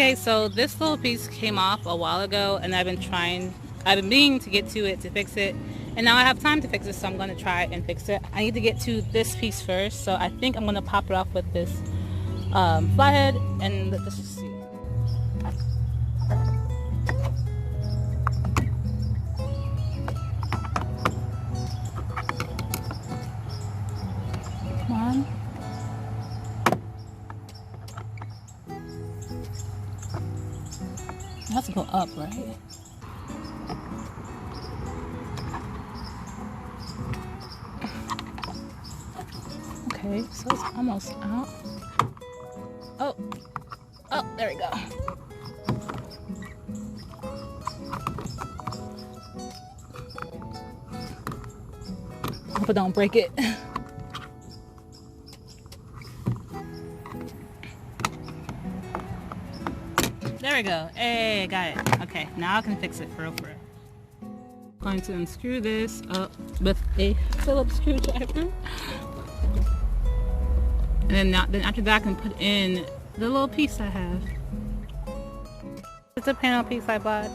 Okay, so this little piece came off a while ago, and I've been meaning to get to it to fix it, and now I have time to fix it, so I'm going to try and fix it. I need to get to this piece first, so I think I'm going to pop it off with this flathead, and let's just see. Come on. It has to go up, right? Okay, so it's almost out. Oh, there we go. Hope I don't break it. There we go. Hey, got it. Okay, now I can fix it for real. I'm going to unscrew this up with a Phillips screwdriver. And then after that I can put in the little piece I have. It's a panel piece I bought.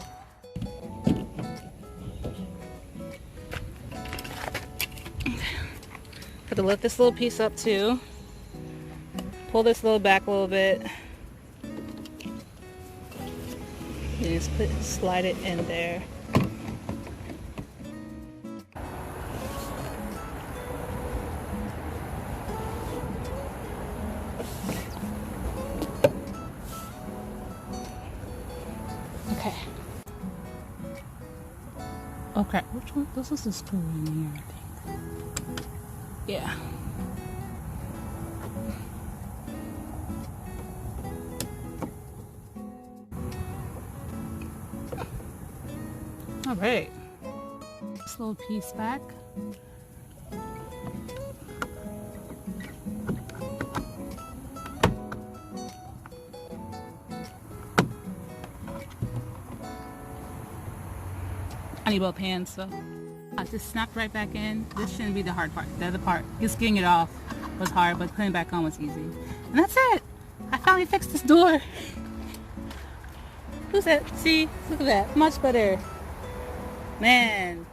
Have to lift this little piece up too. Pull this little back a little bit. And just slide it in there. Okay. Okay, which one? This is the screw in here, I think. Yeah. All right. This little piece back. I need both hands, so I just snapped right back in. This shouldn't be the hard part. The other part, just getting it off was hard, but putting it back on was easy. And that's it. I finally fixed this door. Who's that? See, look at that. Much better. Man,